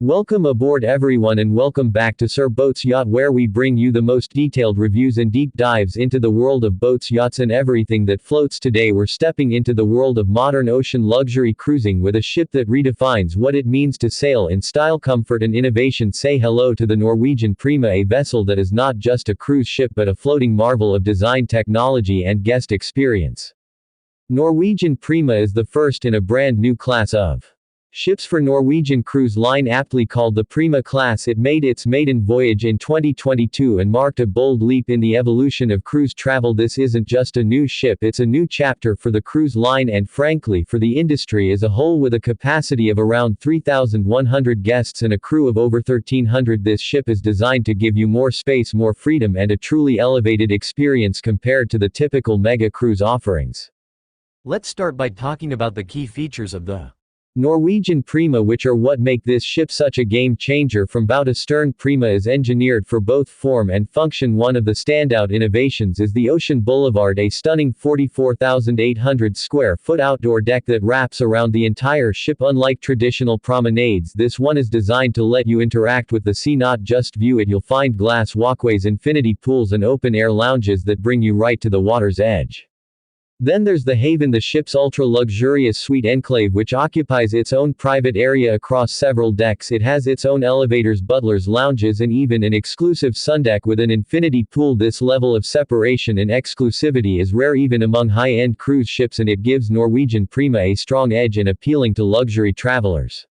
Welcome aboard everyone and welcome back to Sir Boats Yacht, where we bring you the most detailed reviews and deep dives into the world of boats, yachts and everything that floats. Today we're stepping into the world of modern ocean luxury cruising with a ship that redefines what it means to sail in style, comfort and innovation. Say hello to the Norwegian Prima, a vessel that is not just a cruise ship but a floating marvel of design, technology and guest experience. Norwegian Prima is the first in a brand new class of ships for Norwegian Cruise Line, aptly called the Prima class. It made its maiden voyage in 2022 and marked a bold leap in the evolution of cruise travel. This isn't just a new ship, it's a new chapter for the cruise line and, frankly, for the industry as a whole. With a capacity of around 3,100 guests and a crew of over 1,300, this ship is designed to give you more space, more freedom and a truly elevated experience compared to the typical mega cruise offerings. Let's start by talking about the key features of the Norwegian Prima, which are what make this ship such a game changer. From bow to stern, Prima is engineered for both form and function. One of the standout innovations is the Ocean Boulevard, a stunning 44,800 square foot outdoor deck that wraps around the entire ship. Unlike traditional promenades, this one is designed to let you interact with the sea, not just view it. You'll find glass walkways, infinity pools and open-air lounges that bring you right to the water's edge. Then there's the Haven, the ship's ultra-luxurious suite enclave, which occupies its own private area across several decks. It has its own elevators, butlers, lounges and even an exclusive sundeck with an infinity pool. This level of separation and exclusivity is rare even among high-end cruise ships, and it gives Norwegian Prima a strong edge in appealing to luxury travelers.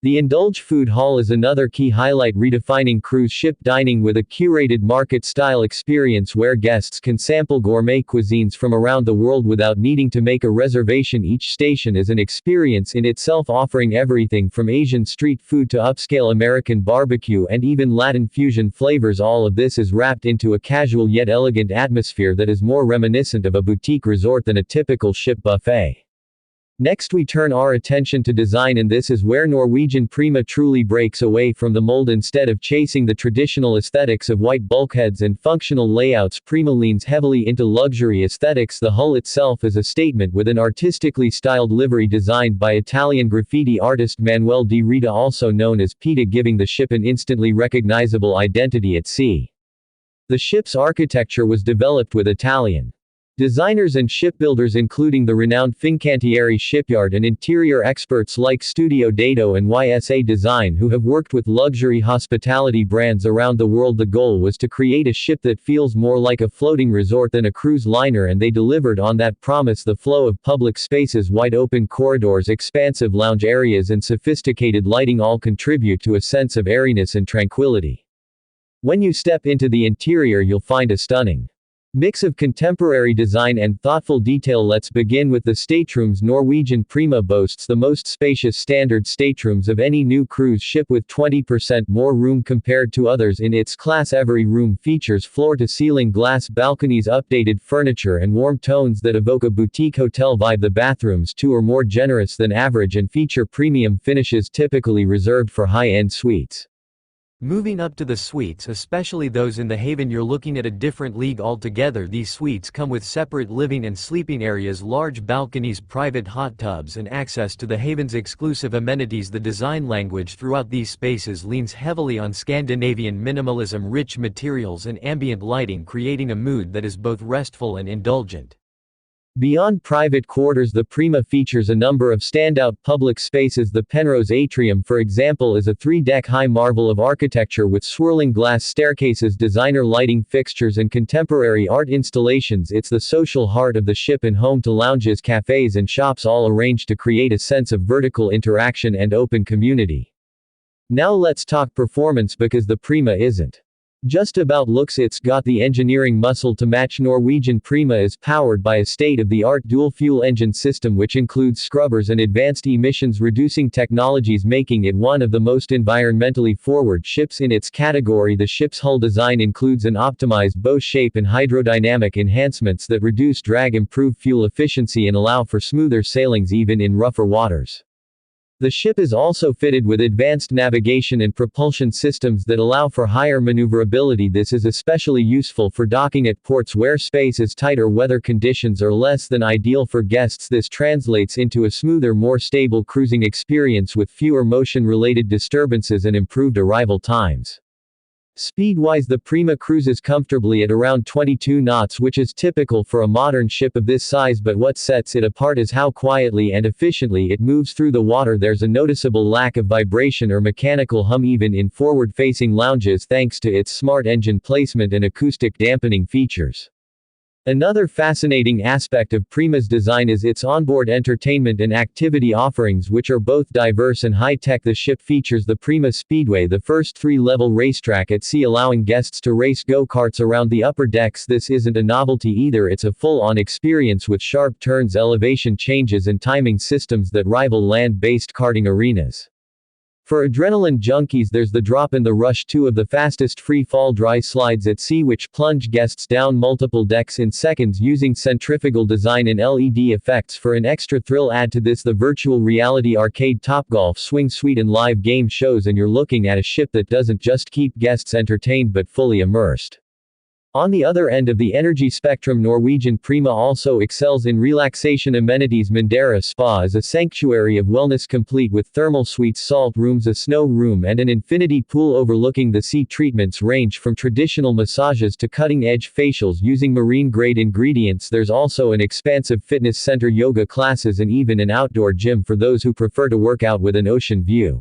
The Indulge Food Hall is another key highlight, redefining cruise ship dining with a curated market-style experience where guests can sample gourmet cuisines from around the world without needing to make a reservation. Each station is an experience in itself, offering everything from Asian street food to upscale American barbecue and even Latin fusion flavors. All of this is wrapped into a casual yet elegant atmosphere that is more reminiscent of a boutique resort than a typical ship buffet. Next we turn our attention to design, and this is where Norwegian Prima truly breaks away from the mold. Instead of chasing the traditional aesthetics of white bulkheads and functional layouts, Prima leans heavily into luxury aesthetics. The hull itself is a statement with an artistically styled livery designed by Italian graffiti artist Manuel Di Rita, also known as Pita, giving the ship an instantly recognizable identity at sea. The ship's architecture was developed with Italian designers and shipbuilders, including the renowned Fincantieri shipyard, and interior experts like Studio Dato and YSA Design, who have worked with luxury hospitality brands around the world. The goal was to create a ship that feels more like a floating resort than a cruise liner, and they delivered on that promise. The flow of public spaces, wide open corridors, expansive lounge areas and sophisticated lighting all contribute to a sense of airiness and tranquility. When you step into the interior, you'll find a stunning mix of contemporary design and thoughtful detail. Let's begin with the staterooms. Norwegian Prima boasts the most spacious standard staterooms of any new cruise ship, with 20% more room compared to others in its class. Every room features floor-to-ceiling glass balconies, updated furniture and warm tones that evoke a boutique hotel vibe. The bathrooms too are more generous than average and feature premium finishes typically reserved for high-end suites. Moving up to the suites, especially those in the Haven, you're looking at a different league altogether. These suites come with separate living and sleeping areas, large balconies, private hot tubs and access to the Haven's exclusive amenities. The design language throughout these spaces leans heavily on Scandinavian minimalism, rich materials and ambient lighting, creating a mood that is both restful and indulgent. Beyond private quarters, the Prima features a number of standout public spaces. The Penrose Atrium, for example, is a 3-deck high marvel of architecture with swirling glass staircases, designer lighting fixtures and contemporary art installations. It's the social heart of the ship and home to lounges, cafes and shops, all arranged to create a sense of vertical interaction and open community. Now let's talk performance, because the Prima isn't just about looks, it's got the engineering muscle to match. Norwegian Prima is powered by a state-of-the-art dual-fuel engine system which includes scrubbers and advanced emissions-reducing technologies, making it one of the most environmentally forward ships in its category. The ship's hull design includes an optimized bow shape and hydrodynamic enhancements that reduce drag, improve fuel efficiency and allow for smoother sailings even in rougher waters. The ship is also fitted with advanced navigation and propulsion systems that allow for higher maneuverability. This is especially useful for docking at ports where space is tight or weather conditions are less than ideal for guests. This translates into a smoother, more stable cruising experience with fewer motion-related disturbances and improved arrival times. Speed-wise, the Prima cruises comfortably at around 22 knots, which is typical for a modern ship of this size, but what sets it apart is how quietly and efficiently it moves through the water. There's a noticeable lack of vibration or mechanical hum even in forward-facing lounges thanks to its smart engine placement and acoustic dampening features. Another fascinating aspect of Prima's design is its onboard entertainment and activity offerings, which are both diverse and high-tech. The ship features the Prima Speedway, the first three-level racetrack at sea, allowing guests to race go-karts around the upper decks. This isn't a novelty either, it's a full-on experience with sharp turns, elevation changes and timing systems that rival land-based karting arenas. For adrenaline junkies, there's the Drop and the Rush, two of the fastest free-fall dry slides at sea, which plunge guests down multiple decks in seconds using centrifugal design and LED effects for an extra thrill. Add to this the virtual reality arcade Topgolf Swing Suite and live game shows, and you're looking at a ship that doesn't just keep guests entertained but fully immersed. On the other end of the energy spectrum, Norwegian Prima also excels in relaxation amenities. Mandera Spa is a sanctuary of wellness, complete with thermal suites, salt rooms, a snow room and an infinity pool overlooking the sea. Treatments range from traditional massages to cutting-edge facials using marine-grade ingredients. There's also an expansive fitness center, yoga classes and even an outdoor gym for those who prefer to work out with an ocean view.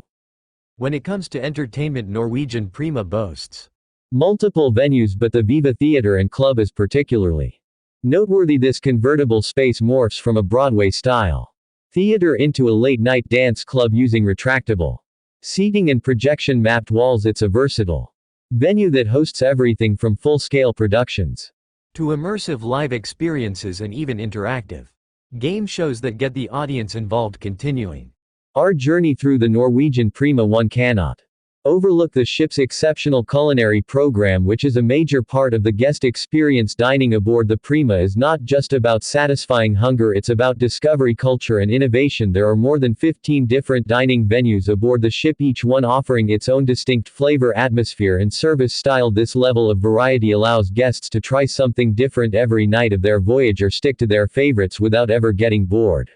When it comes to entertainment, Norwegian Prima boasts multiple venues, but the Viva Theatre and Club is particularly noteworthy. This convertible space morphs from a Broadway-style theater into a late-night dance club using retractable seating and projection-mapped walls. It's a versatile venue that hosts everything from full-scale productions to immersive live experiences and even interactive game shows that get the audience involved. Continuing our journey through the Norwegian Prima, one cannot overlook the ship's exceptional culinary program, which is a major part of the guest experience. Dining aboard the Prima is not just about satisfying hunger, it's about discovery, culture and innovation. There are more than 15 different dining venues aboard the ship, each one offering its own distinct flavor, atmosphere and service style. This level of variety allows guests to try something different every night of their voyage or stick to their favorites without ever getting bored.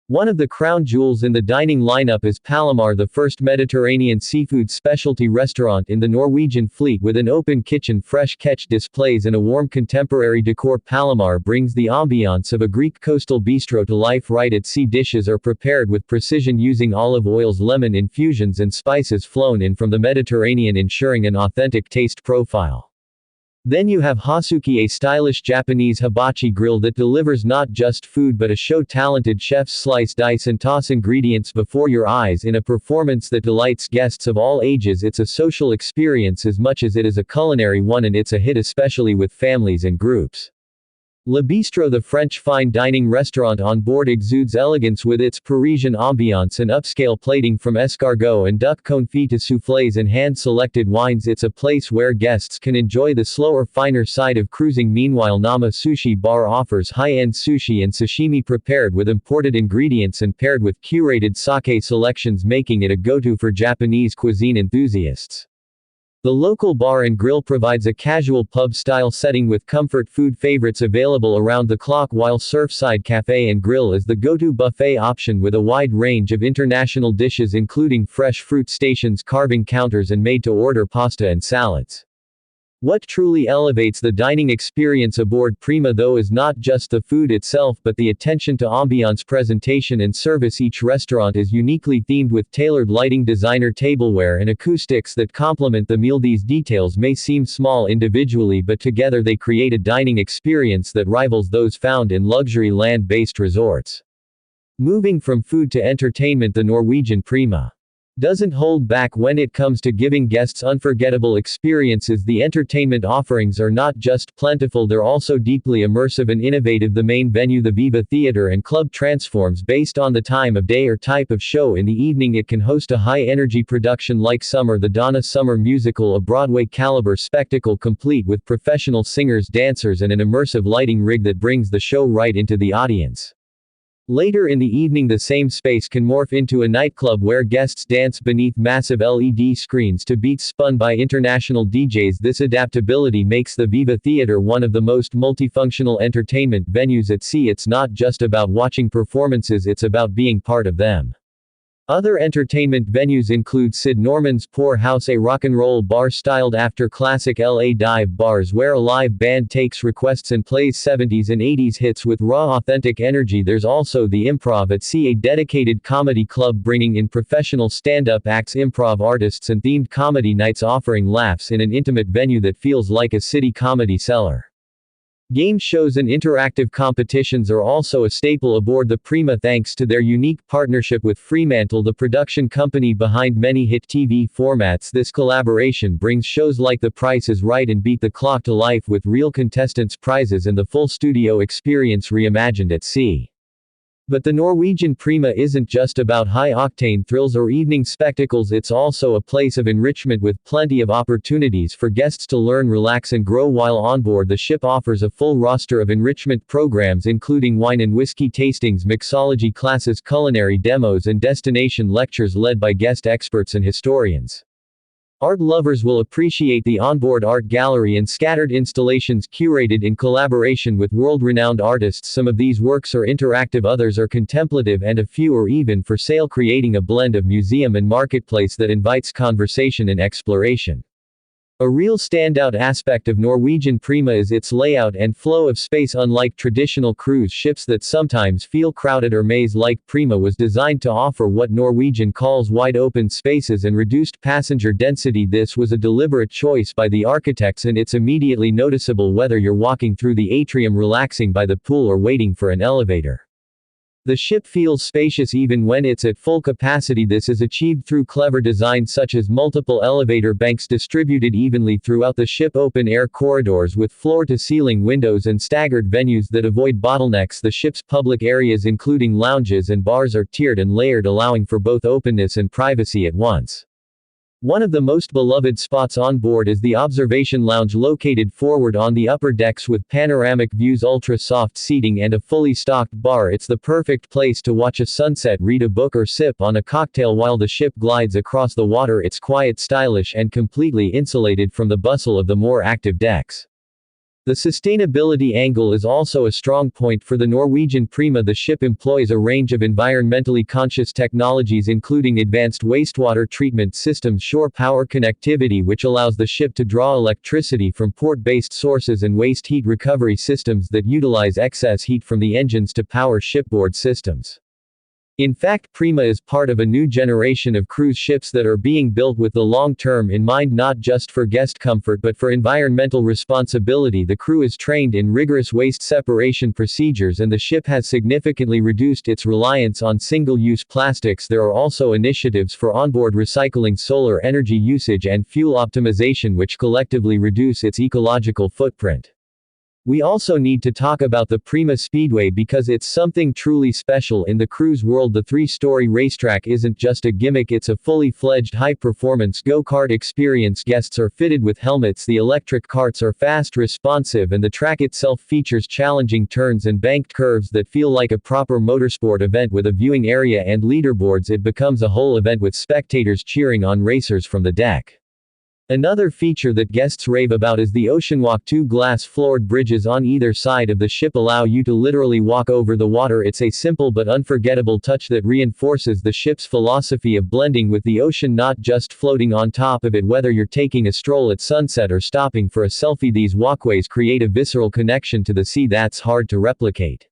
One of the crown jewels in the dining lineup is Palomar, the first Mediterranean seafood specialty restaurant in the Norwegian fleet. With an open kitchen, fresh catch displays and a warm contemporary decor, Palomar brings the ambiance of a Greek coastal bistro to life. Right at sea, dishes are prepared with precision using olive oils, lemon infusions and spices flown in from the Mediterranean, ensuring an authentic taste profile. Then you have Hasuki, a stylish Japanese hibachi grill that delivers not just food but a show. Talented chefs slice, dice and toss ingredients before your eyes in a performance that delights guests of all ages. It's a social experience as much as it is a culinary one, and it's a hit especially with families and groups. Le Bistro, the French fine dining restaurant on board, exudes elegance with its Parisian ambiance and upscale plating. From escargot and duck confit to soufflés and hand-selected wines, it's a place where guests can enjoy the slower, finer side of cruising. Meanwhile, Nama Sushi Bar offers high-end sushi and sashimi prepared with imported ingredients and paired with curated sake selections, making it a go-to for Japanese cuisine enthusiasts. The local bar and grill provides a casual pub-style setting with comfort food favorites available around the clock, while Surfside Cafe and Grill is the go-to buffet option with a wide range of international dishes including fresh fruit stations, carving counters and made-to-order pasta and salads. What truly elevates the dining experience aboard Prima, though, is not just the food itself but the attention to ambiance, presentation and service. Each restaurant is uniquely themed with tailored lighting, designer tableware and acoustics that complement the meal. These details may seem small individually, but together they create a dining experience that rivals those found in luxury land-based resorts. Moving from food to entertainment, the Norwegian Prima doesn't hold back when it comes to giving guests unforgettable experiences. The entertainment offerings are not just plentiful, they're also deeply immersive and innovative. The main venue, the Viva Theatre and Club, transforms based on the time of day or type of show. In the evening it can host a high-energy production like Summer, the Donna Summer musical, a Broadway-caliber spectacle complete with professional singers, dancers and an immersive lighting rig that brings the show right into the audience. Later in the evening the same space can morph into a nightclub where guests dance beneath massive LED screens to beats spun by international DJs. This adaptability makes the Viva Theatre one of the most multifunctional entertainment venues at sea. It's not just about watching performances, it's about being part of them. Other entertainment venues include Sid Norman's Pour House, a rock and roll bar styled after classic LA dive bars where a live band takes requests and plays 70s and 80s hits with raw authentic energy. There's also the Improv at Sea, a dedicated comedy club bringing in professional stand-up acts, improv artists and themed comedy nights, offering laughs in an intimate venue that feels like a city comedy cellar. Game shows and interactive competitions are also a staple aboard the Prima thanks to their unique partnership with Fremantle, the production company behind many hit TV formats. This collaboration brings shows like The Price is Right and Beat the Clock to life with real contestants, prizes and the full studio experience reimagined at sea. But the Norwegian Prima isn't just about high-octane thrills or evening spectacles, it's also a place of enrichment with plenty of opportunities for guests to learn, relax and grow while on board. The ship offers a full roster of enrichment programs including wine and whiskey tastings, mixology classes, culinary demos and destination lectures led by guest experts and historians. Art lovers will appreciate the onboard art gallery and scattered installations curated in collaboration with world-renowned artists. Some of these works are interactive, others are contemplative, and a few are even for sale, creating a blend of museum and marketplace that invites conversation and exploration. A real standout aspect of Norwegian Prima is its layout and flow of space. Unlike traditional cruise ships that sometimes feel crowded or maze-like, Prima was designed to offer what Norwegian calls wide-open spaces and reduced passenger density. This was a deliberate choice by the architects, and it's immediately noticeable whether you're walking through the atrium, relaxing by the pool, or waiting for an elevator. The ship feels spacious even when it's at full capacity. This is achieved through clever design such as multiple elevator banks distributed evenly throughout the ship, open-air corridors with floor-to-ceiling windows, and staggered venues that avoid bottlenecks. The ship's public areas including lounges and bars are tiered and layered, allowing for both openness and privacy at once. One of the most beloved spots on board is the observation lounge located forward on the upper decks with panoramic views, ultra-soft seating and a fully stocked bar. It's the perfect place to watch a sunset, read a book or sip on a cocktail while the ship glides across the water. It's quiet, stylish and completely insulated from the bustle of the more active decks. The sustainability angle is also a strong point for the Norwegian Prima. The ship employs a range of environmentally conscious technologies including advanced wastewater treatment systems, shore power connectivity which allows the ship to draw electricity from port-based sources, and waste heat recovery systems that utilize excess heat from the engines to power shipboard systems. In fact, Prima is part of a new generation of cruise ships that are being built with the long term in mind, not just for guest comfort but for environmental responsibility. The crew is trained in rigorous waste separation procedures, and the ship has significantly reduced its reliance on single-use plastics. There are also initiatives for onboard recycling, solar energy usage and fuel optimization which collectively reduce its ecological footprint. We also need to talk about the Prima Speedway because it's something truly special in the cruise world. The three-story racetrack isn't just a gimmick, it's a fully fledged high-performance go-kart experience. Guests are fitted with helmets, the electric carts are fast, responsive, and the track itself features challenging turns and banked curves that feel like a proper motorsport event. With a viewing area and leaderboards, it becomes a whole event with spectators cheering on racers from the deck. Another feature that guests rave about is the Ocean Walk. Two glass-floored bridges on either side of the ship allow you to literally walk over the water. It's a simple but unforgettable touch that reinforces the ship's philosophy of blending with the ocean, not just floating on top of it. Whether you're taking a stroll at sunset or stopping for a selfie, these walkways create a visceral connection to the sea that's hard to replicate.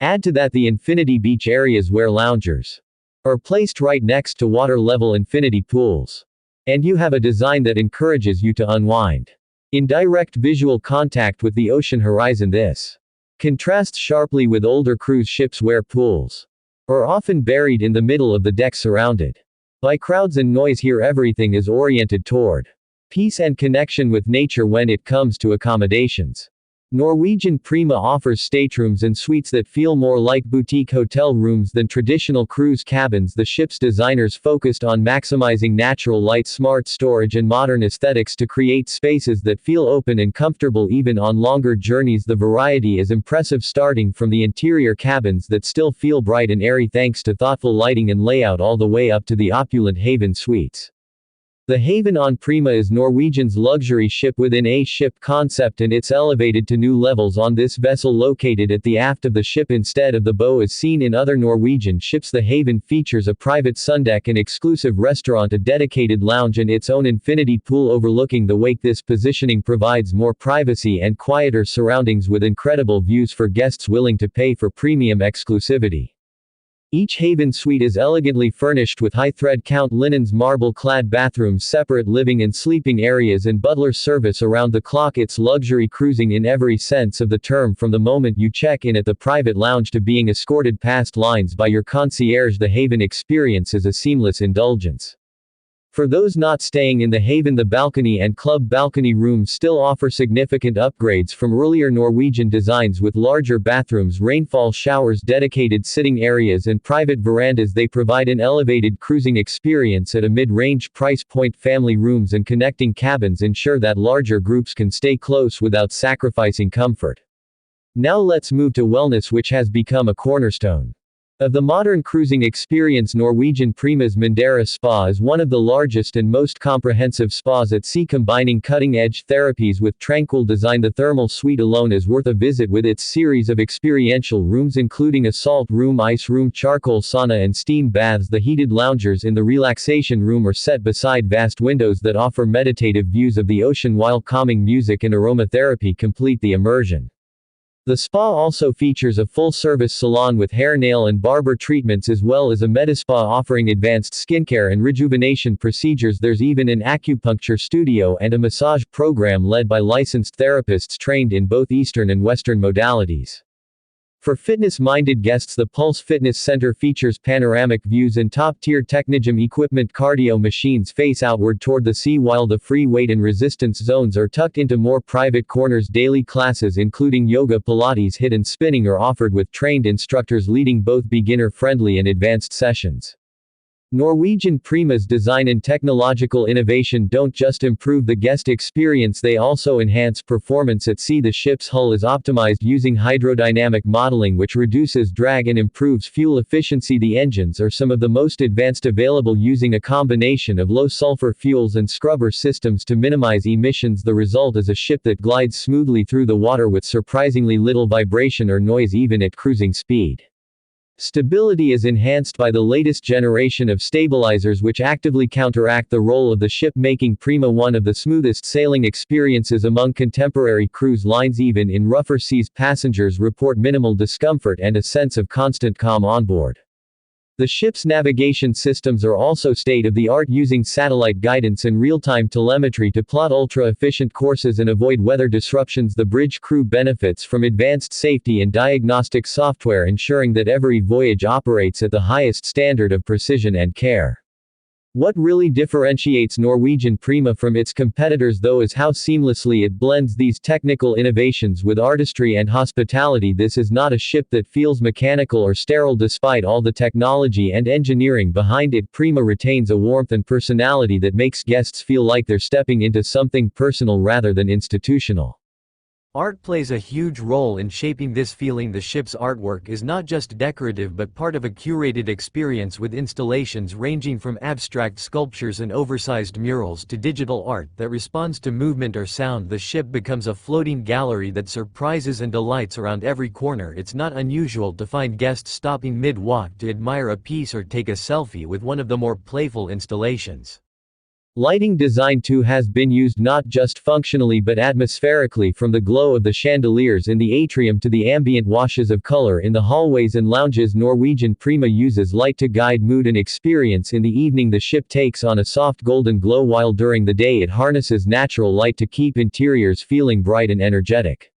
Add to that the infinity beach areas where loungers are placed right next to water-level infinity pools, and you have a design that encourages you to unwind in direct visual contact with the ocean horizon. This contrasts sharply with older cruise ships where pools are often buried in the middle of the deck surrounded by crowds and noise. Here everything is oriented toward peace and connection with nature when it comes to accommodations. Norwegian Prima offers staterooms and suites that feel more like boutique hotel rooms than traditional cruise cabins. The ship's designers focused on maximizing natural light, smart storage, and modern aesthetics to create spaces that feel open and comfortable even on longer journeys. The variety is impressive, starting from the interior cabins that still feel bright and airy thanks to thoughtful lighting and layout all the way up to the opulent Haven suites. The Haven on Prima is Norwegian's luxury ship within a ship concept, and it's elevated to new levels on this vessel located at the aft of the ship instead of the bow as seen in other Norwegian ships. The Haven features a private sundeck, an exclusive restaurant, a dedicated lounge, and its own infinity pool overlooking the wake. This positioning provides more privacy and quieter surroundings with incredible views for guests willing to pay for premium exclusivity. Each Haven suite is elegantly furnished with high thread count linens, marble-clad bathrooms, separate living and sleeping areas, and butler service around the clock. It's luxury cruising in every sense of the term, from the moment you check in at the private lounge to being escorted past lines by your concierge. The Haven experience is a seamless indulgence. For those not staying in the Haven, the balcony and club balcony rooms still offer significant upgrades from earlier Norwegian designs with larger bathrooms, rainfall showers, dedicated sitting areas, and private verandas. They provide an elevated cruising experience at a mid-range price point. Family rooms and connecting cabins ensure that larger groups can stay close without sacrificing comfort. Now let's move to wellness, which has become a cornerstone of the modern cruising experience. Norwegian Prima's Mandera Spa is one of the largest and most comprehensive spas at sea, combining cutting-edge therapies with tranquil design. The thermal suite alone is worth a visit with its series of experiential rooms including a salt room, ice room, charcoal sauna, and steam baths. The heated loungers in the relaxation room are set beside vast windows that offer meditative views of the ocean, while calming music and aromatherapy complete the immersion. The spa also features a full-service salon with hair, nail, and barber treatments, as well as a medispa offering advanced skincare and rejuvenation procedures. There's even an acupuncture studio and a massage program led by licensed therapists trained in both Eastern and Western modalities. For fitness-minded guests, the Pulse Fitness Center features panoramic views and top-tier Technogym equipment. Cardio machines face outward toward the sea, while the free weight and resistance zones are tucked into more private corners. Daily classes including yoga, Pilates, HIIT, and spinning are offered with trained instructors leading both beginner-friendly and advanced sessions. Norwegian Prima's design and technological innovation don't just improve the guest experience, they also enhance performance at sea. The ship's hull is optimized using hydrodynamic modeling, which reduces drag and improves fuel efficiency. The engines are some of the most advanced available, using a combination of low-sulfur fuels and scrubber systems to minimize emissions. The result is a ship that glides smoothly through the water with surprisingly little vibration or noise, even at cruising speed. Stability is enhanced by the latest generation of stabilizers, which actively counteract the roll of the ship, making Prima one of the smoothest sailing experiences among contemporary cruise lines. Even in rougher seas, passengers report minimal discomfort and a sense of constant calm on board. The ship's navigation systems are also state-of-the-art, using satellite guidance and real-time telemetry to plot ultra-efficient courses and avoid weather disruptions. The bridge crew benefits from advanced safety and diagnostic software, ensuring that every voyage operates at the highest standard of precision and care. What really differentiates Norwegian Prima from its competitors, though, is how seamlessly it blends these technical innovations with artistry and hospitality. This is not a ship that feels mechanical or sterile despite all the technology and engineering behind it. Prima retains a warmth and personality that makes guests feel like they're stepping into something personal rather than institutional. Art plays a huge role in shaping this feeling. The ship's artwork is not just decorative but part of a curated experience, with installations ranging from abstract sculptures and oversized murals to digital art that responds to movement or sound. The ship becomes a floating gallery that surprises and delights around every corner. It's not unusual to find guests stopping mid-walk to admire a piece or take a selfie with one of the more playful installations. Lighting design too has been used, not just functionally but atmospherically, from the glow of the chandeliers in the atrium to the ambient washes of color in the hallways and lounges. Norwegian Prima uses light to guide mood and experience. In the evening, the ship takes on a soft golden glow, while during the day it harnesses natural light to keep interiors feeling bright and energetic.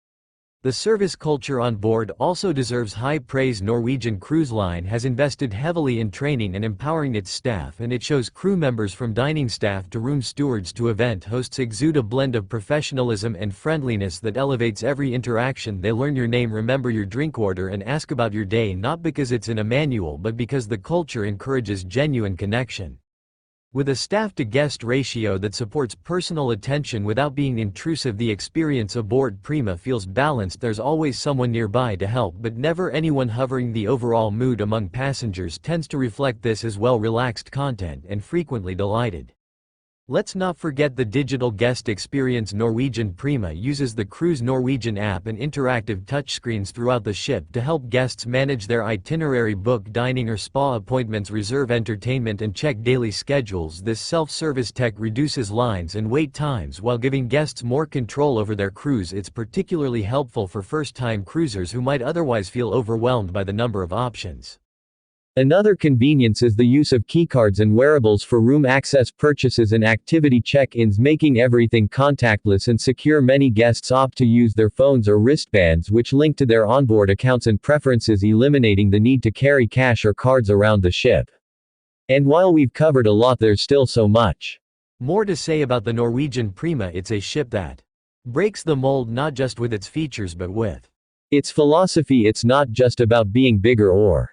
The service culture on board also deserves high praise. Norwegian Cruise Line has invested heavily in training and empowering its staff, and it shows crew members from dining staff to room stewards to event hosts exude a blend of professionalism and friendliness that elevates every interaction. They learn your name, remember your drink order, and ask about your day, not because it's in a manual but because the culture encourages genuine connection. With a staff-to-guest ratio that supports personal attention without being intrusive, the experience aboard Prima feels balanced. There's always someone nearby to help, but never anyone hovering. The overall mood among passengers tends to reflect this as well: relaxed content and frequently delighted. Let's not forget the digital guest experience. Norwegian Prima uses the Cruise Norwegian app and interactive touchscreens throughout the ship to help guests manage their itinerary, book dining or spa appointments, reserve entertainment, and check daily schedules. This self-service tech reduces lines and wait times while giving guests more control over their cruise. It's particularly helpful for first-time cruisers who might otherwise feel overwhelmed by the number of options. Another convenience is the use of keycards and wearables for room access, purchases, and activity check-ins, making everything contactless and secure. Many guests opt to use their phones or wristbands, which link to their onboard accounts and preferences, eliminating the need to carry cash or cards around the ship. And while we've covered a lot, there's still so much more to say about the Norwegian Prima. It's a ship that breaks the mold, not just with its features but with its philosophy. It's not just about being bigger or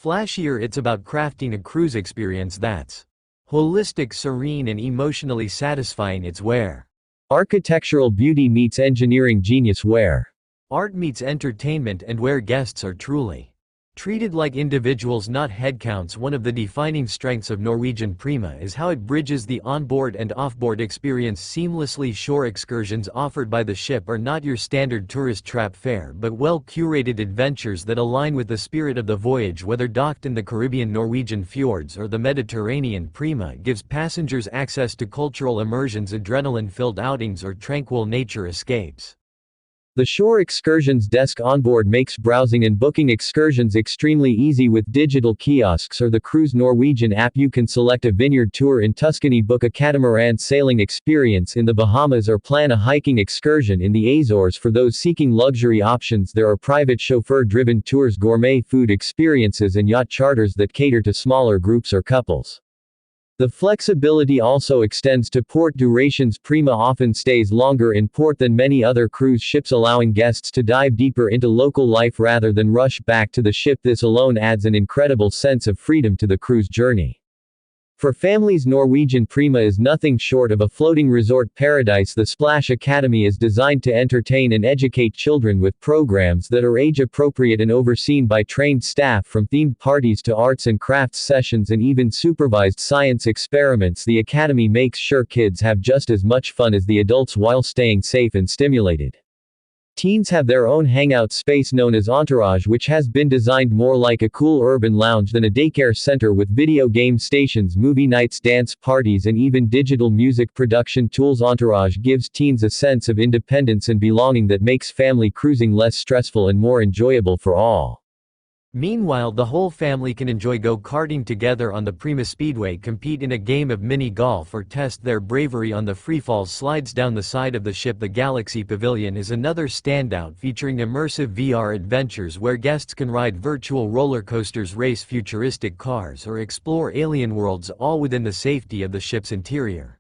flashier, it's about crafting a cruise experience that's holistic, serene, and emotionally satisfying. It's where architectural beauty meets engineering genius, where art meets entertainment, and where guests are truly treated like individuals, not headcounts. One of the defining strengths of Norwegian Prima is how it bridges the onboard and offboard experience seamlessly. Shore excursions offered by the ship are not your standard tourist trap fare, but well-curated adventures that align with the spirit of the voyage. Whether docked in the Caribbean, Norwegian fjords, or the Mediterranean, Prima gives passengers access to cultural immersions, adrenaline-filled outings, or tranquil nature escapes. The shore excursions desk onboard makes browsing and booking excursions extremely easy with digital kiosks or the Cruise Norwegian app. You can select a vineyard tour in Tuscany, book a catamaran sailing experience in the Bahamas, or plan a hiking excursion in the Azores. For those seeking luxury options, there are private chauffeur-driven tours, gourmet food experiences, and yacht charters that cater to smaller groups or couples. The flexibility also extends to port durations. Prima often stays longer in port than many other cruise ships, allowing guests to dive deeper into local life rather than rush back to the ship. This alone adds an incredible sense of freedom to the cruise journey. For families, Norwegian Prima is nothing short of a floating resort paradise. The Splash Academy is designed to entertain and educate children with programs that are age-appropriate and overseen by trained staff, from themed parties to arts and crafts sessions and even supervised science experiments. The Academy makes sure kids have just as much fun as the adults while staying safe and stimulated. Teens have their own hangout space known as Entourage, which has been designed more like a cool urban lounge than a daycare center, with video game stations, movie nights, dance parties, and even digital music production tools. Entourage gives teens a sense of independence and belonging that makes family cruising less stressful and more enjoyable for all. Meanwhile, the whole family can enjoy go-karting together on the Prima Speedway, compete in a game of mini-golf, or test their bravery on the freefall slides down the side of the ship. The Galaxy Pavilion is another standout, featuring immersive VR adventures where guests can ride virtual roller coasters, race futuristic cars, or explore alien worlds, all within the safety of the ship's interior.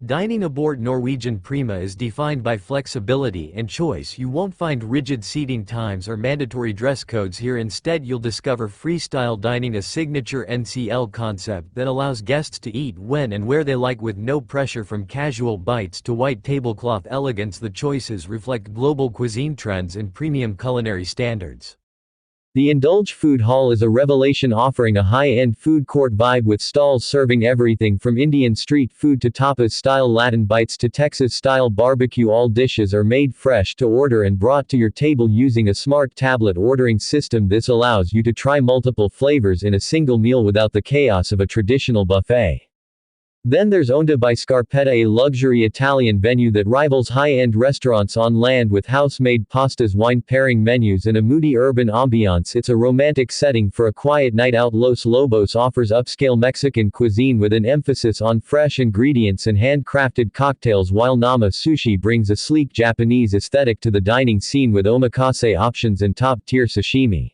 Dining aboard Norwegian Prima is defined by flexibility and choice. You won't find rigid seating times or mandatory dress codes here. Instead, you'll discover freestyle dining, a signature NCL concept that allows guests to eat when and where they like, with no pressure. From casual bites to white tablecloth elegance, the choices reflect global cuisine trends and premium culinary standards. The Indulge Food Hall is a revelation, offering a high-end food court vibe with stalls serving everything from Indian street food to tapas-style Latin bites to Texas-style barbecue. All dishes are made fresh to order and brought to your table using a smart tablet ordering system. This allows you to try multiple flavors in a single meal without the chaos of a traditional buffet. Then there's Onda by Scarpetta, a luxury Italian venue that rivals high-end restaurants on land with house-made pastas, wine pairing menus and a moody urban ambiance. It's a romantic setting for a quiet night out. Los Lobos offers upscale Mexican cuisine with an emphasis on fresh ingredients and handcrafted cocktails, while Nama Sushi brings a sleek Japanese aesthetic to the dining scene with omakase options and top-tier sashimi.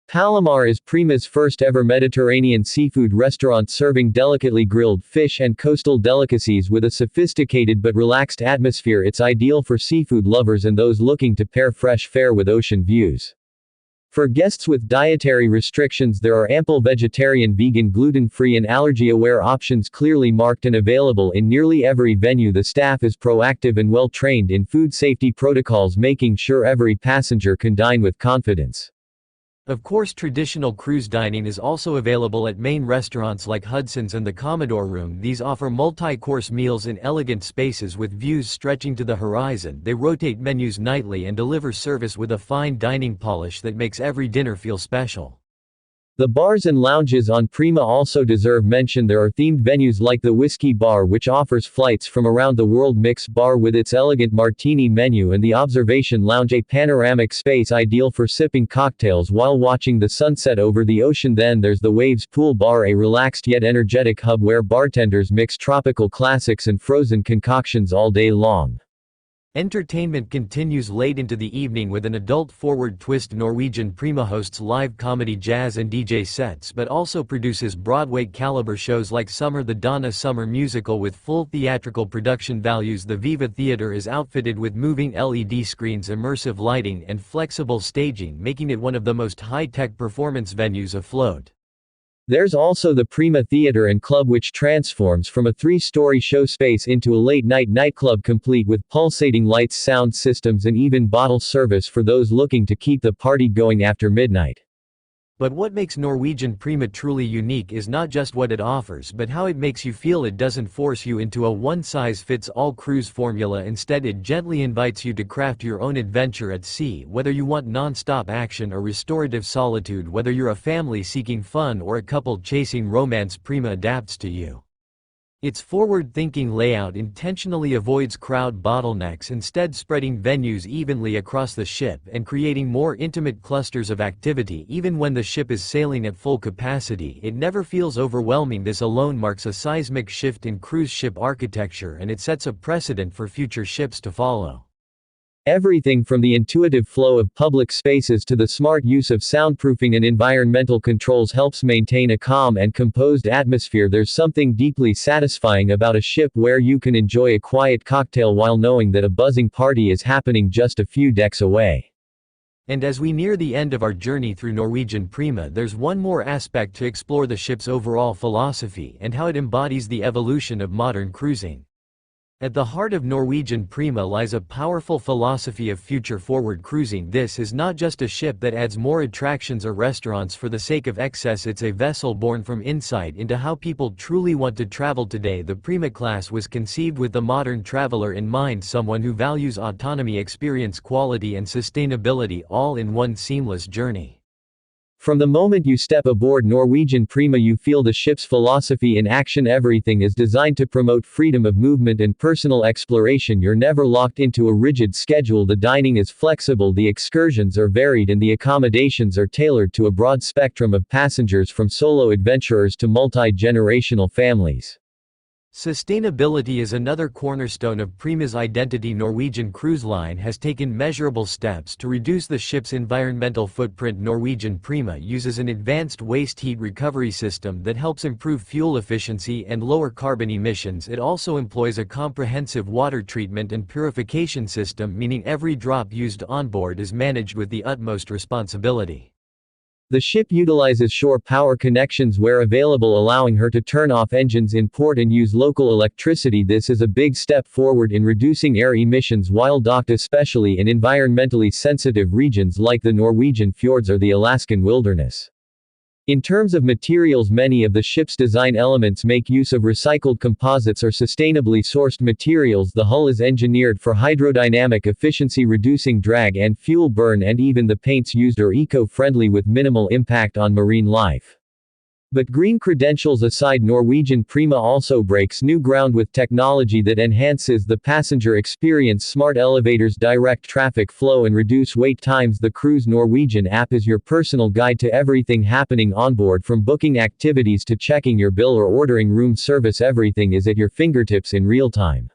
Palomar is Prima's first-ever Mediterranean seafood restaurant serving delicately grilled fish and coastal delicacies with a sophisticated but relaxed atmosphere. It's ideal for seafood lovers and those looking to pair fresh fare with ocean views. For guests with dietary restrictions, there are ample vegetarian, vegan, gluten-free and allergy-aware options clearly marked and available in nearly every venue. The staff is proactive and well-trained in food safety protocols, making sure every passenger can dine with confidence. Of course, traditional cruise dining is also available at main restaurants like Hudson's and the Commodore Room. These offer multi-course meals in elegant spaces with views stretching to the horizon. They rotate menus nightly and deliver service with a fine dining polish that makes every dinner feel special. The bars and lounges on Prima also deserve mention. There are themed venues like the Whiskey Bar, which offers flights from around the world, Mix Bar with its elegant martini menu, and the Observation Lounge, a panoramic space ideal for sipping cocktails while watching the sunset over the ocean. Then there's the Waves Pool Bar, a relaxed yet energetic hub where bartenders mix tropical classics and frozen concoctions all day long. Entertainment continues late into the evening with an adult-forward twist. Norwegian Prima hosts live comedy, jazz and DJ sets, but also produces Broadway-caliber shows like Summer, the Donna Summer musical with full theatrical production values. The Viva Theater is outfitted with moving LED screens, immersive lighting and flexible staging, making it one of the most high-tech performance venues afloat. There's also the Prima Theater and Club, which transforms from a 3-story show space into a late-night nightclub complete with pulsating lights, sound systems and even bottle service for those looking to keep the party going after midnight. But what makes Norwegian Prima truly unique is not just what it offers, but how it makes you feel. It doesn't force you into a one-size-fits-all cruise formula. Instead, it gently invites you to craft your own adventure at sea. Whether you want non-stop action or restorative solitude, whether you're a family seeking fun or a couple chasing romance, Prima adapts to you. Its forward-thinking layout intentionally avoids crowd bottlenecks, instead spreading venues evenly across the ship and creating more intimate clusters of activity. Even when the ship is sailing at full capacity, it never feels overwhelming. This alone marks a seismic shift in cruise ship architecture, and it sets a precedent for future ships to follow. Everything from the intuitive flow of public spaces to the smart use of soundproofing and environmental controls helps maintain a calm and composed atmosphere. There's something deeply satisfying about a ship where you can enjoy a quiet cocktail while knowing that a buzzing party is happening just a few decks away. And as we near the end of our journey through Norwegian Prima, there's one more aspect to explore: the ship's overall philosophy and how it embodies the evolution of modern cruising. At the heart of Norwegian Prima lies a powerful philosophy of future-forward cruising. This is not just a ship that adds more attractions or restaurants for the sake of excess. It's a vessel born from insight into how people truly want to travel today. The Prima class was conceived with the modern traveler in mind, someone who values autonomy, experience, quality and sustainability, all in one seamless journey. From the moment you step aboard Norwegian Prima, you feel the ship's philosophy in action. Everything is designed to promote freedom of movement and personal exploration. You're never locked into a rigid schedule. The dining is flexible, the excursions are varied, and the accommodations are tailored to a broad spectrum of passengers, from solo adventurers to multi-generational families. Sustainability is another cornerstone of Prima's identity. Norwegian Cruise Line has taken measurable steps to reduce the ship's environmental footprint. Norwegian Prima uses an advanced waste heat recovery system that helps improve fuel efficiency and lower carbon emissions. It also employs a comprehensive water treatment and purification system, meaning every drop used on board is managed with the utmost responsibility. The ship utilizes shore power connections where available, allowing her to turn off engines in port and use local electricity. This is a big step forward in reducing air emissions while docked, especially in environmentally sensitive regions like the Norwegian fjords or the Alaskan wilderness. In terms of materials, many of the ship's design elements make use of recycled composites or sustainably sourced materials. The hull is engineered for hydrodynamic efficiency, reducing drag and fuel burn, and even the paints used are eco-friendly with minimal impact on marine life. But green credentials aside, Norwegian Prima also breaks new ground with technology that enhances the passenger experience. Smart elevators direct traffic flow and reduce wait times. The Cruise Norwegian app is your personal guide to everything happening on board, from booking activities to checking your bill or ordering room service. Everything is at your fingertips in real time.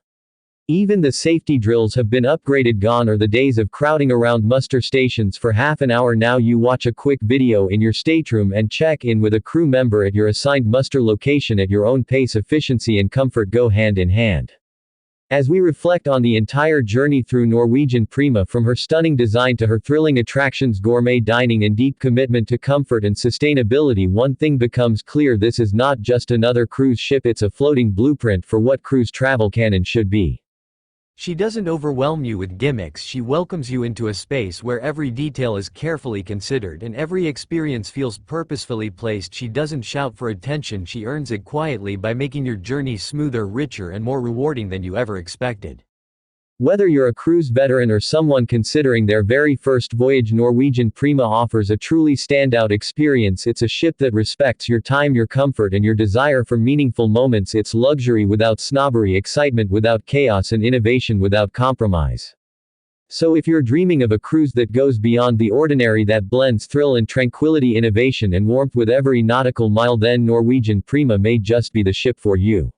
Even the safety drills have been upgraded. Gone are the days of crowding around muster stations for half an hour. Now you watch a quick video in your stateroom and check in with a crew member at your assigned muster location at your own pace. Efficiency and comfort go hand in hand. As we reflect on the entire journey through Norwegian Prima, from her stunning design to her thrilling attractions, gourmet dining, and deep commitment to comfort and sustainability, one thing becomes clear: this is not just another cruise ship, it's a floating blueprint for what cruise travel can and should be. She doesn't overwhelm you with gimmicks. She welcomes you into a space where every detail is carefully considered and every experience feels purposefully placed. She doesn't shout for attention, she earns it quietly by making your journey smoother, richer, and more rewarding than you ever expected. Whether you're a cruise veteran or someone considering their very first voyage, Norwegian Prima offers a truly standout experience. It's a ship that respects your time, your comfort, and your desire for meaningful moments. It's luxury without snobbery, excitement without chaos, and innovation without compromise. So if you're dreaming of a cruise that goes beyond the ordinary, that blends thrill and tranquility, innovation and warmth with every nautical mile, then Norwegian Prima may just be the ship for you.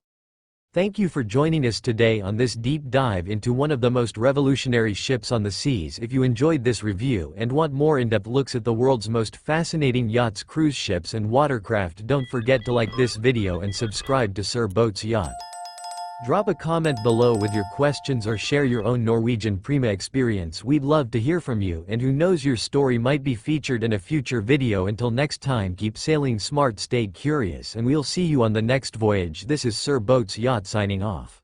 Thank you for joining us today on this deep dive into one of the most revolutionary ships on the seas. If you enjoyed this review and want more in-depth looks at the world's most fascinating yachts, cruise ships, and watercraft, don't forget to like this video and subscribe to Sir Boat's Yacht. Drop a comment below with your questions or share your own Norwegian Prima experience. We'd love to hear from you, and who knows, your story might be featured in a future video. Until next time, keep sailing smart, stay curious, and we'll see you on the next voyage. This is Sir Boat's Yacht signing off.